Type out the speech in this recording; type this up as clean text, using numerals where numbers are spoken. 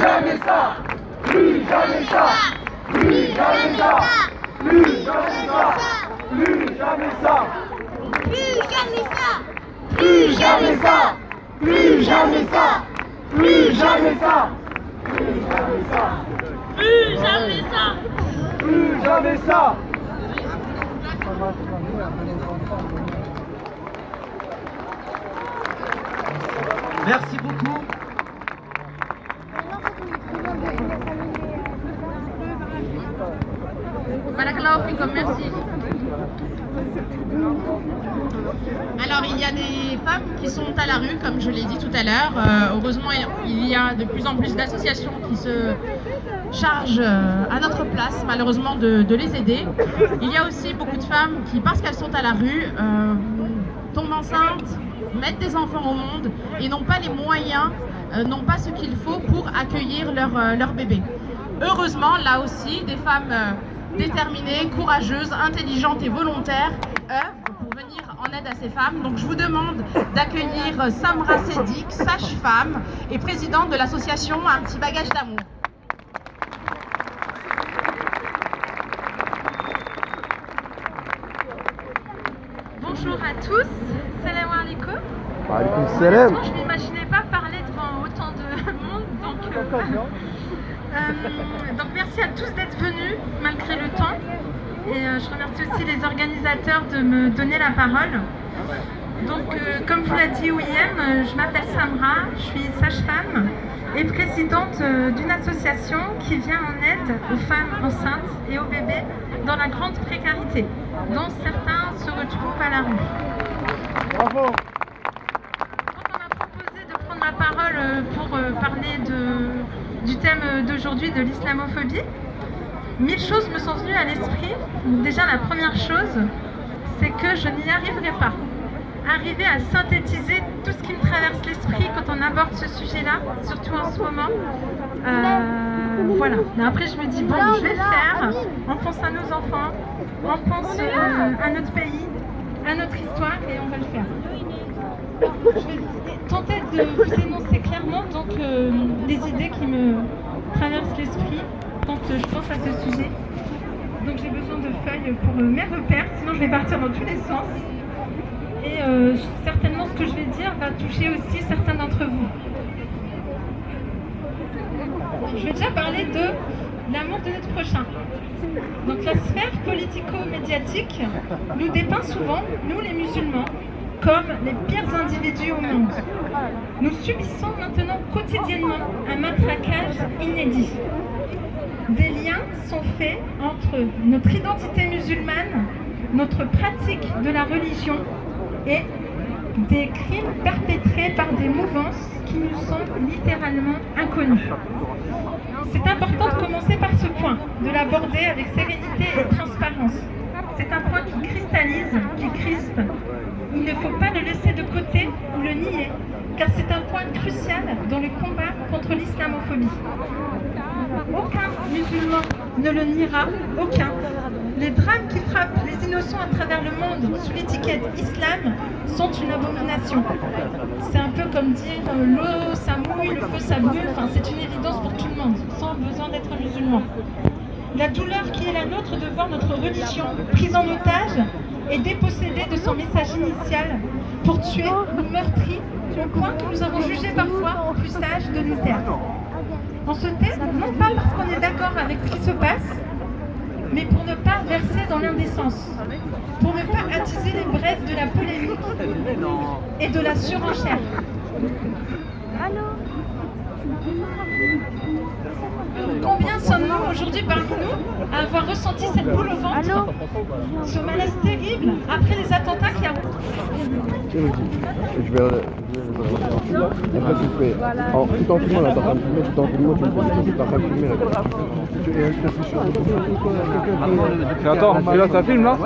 jamais ça, plus jamais ça, plus jamais ça, plus jamais ça, plus jamais ça, Plus jamais ça. plus jamais ça, plus jamais ça, plus jamais ça, plus jamais ça, Plus jamais ça. plus jamais ça. Merci beaucoup. Barakallahu fikum, merci. Alors il y a des femmes qui sont à la rue, comme je l'ai dit tout à l'heure. Heureusement, il y a de plus en plus d'associations qui se chargent à notre place, malheureusement, de les aider. Il y a aussi beaucoup de femmes qui, parce qu'elles sont à la rue, tombent enceintes, mettent des enfants au monde et n'ont pas les moyens, n'ont pas ce qu'il faut pour accueillir leur bébé. Heureusement, là aussi, des femmes déterminées, courageuses, intelligentes et volontaires œuvrent pour venir en aide à ces femmes. Donc je vous demande d'accueillir Samra Sédic, sage-femme et présidente de l'association Un petit bagage d'amour. Bonjour à tous, salam alaikum. Salam. Je ne m'imaginais pas parler devant autant de monde, donc merci à tous d'être venus malgré le temps. Et je remercie aussi les organisateurs de me donner la parole. Donc comme vous l'a dit Ouiem, je m'appelle Samra, je suis sage-femme et présidente d'une association qui vient en aide aux femmes enceintes et aux bébés dans la grande précarité, dont certains se retrouvent à la rue. Bravo. Donc on m'a proposé de prendre la parole pour parler du thème d'aujourd'hui, de l'islamophobie. 1000 choses me sont venues à l'esprit. Déjà la première chose, c'est que je n'y arriverai pas. Arriver à synthétiser tout ce qui me traverse l'esprit quand on aborde ce sujet-là, surtout en ce moment. Voilà. Mais après je me dis, bon, je vais le faire. On pense à nos enfants, on pense à notre pays, à notre histoire et on va le faire. Je vais tenter de vous énoncer clairement donc, les idées qui me traversent l'esprit quand je pense à ce sujet. Donc j'ai besoin de feuilles pour mes repères, sinon je vais partir dans tous les sens. Et certainement ce que je vais dire va toucher aussi certains d'entre vous. Je vais déjà parler de l'amour de notre prochain. Donc la sphère politico-médiatique nous dépeint souvent, nous les musulmans, comme les pires individus au monde. Nous subissons maintenant quotidiennement un matraquage inédit. Des liens sont faits entre notre identité musulmane, notre pratique de la religion et des crimes perpétrés par des mouvances qui nous sont littéralement inconnues. C'est important de commencer par ce point, de l'aborder avec sérénité et transparence. C'est un point qui cristallise, qui crispe. Il ne faut pas le laisser de côté ou le nier, car c'est un point crucial dans le combat contre l'islamophobie. Aucun musulman ne le niera, aucun. Les drames qui frappent les innocents à travers le monde sous l'étiquette islam sont une abomination. C'est un peu comme dire l'eau ça mouille, le feu ça brûle, enfin, c'est une évidence pour tout le monde, sans besoin d'être musulman. La douleur qui est la nôtre de voir notre religion prise en otage et dépossédée de son message initial pour tuer ou meurtrir au point que nous avons jugé parfois plus sage de nous taire. On se tait non pas parce qu'on est d'accord avec ce qui se passe, mais pour ne pas verser dans l'indécence, pour ne pas attiser les braises de la polémique et de la surenchère. Combien sommes-nous aujourd'hui parmi nous à avoir ressenti cette boule au ventre, ce malaise terrible après les attentats qui ont... Je vais après tu fais tout en filmant là, t'es en train de filmer, tout en filmant, tu me poses t'es en train de filmer là. Attends, et là ça filme là?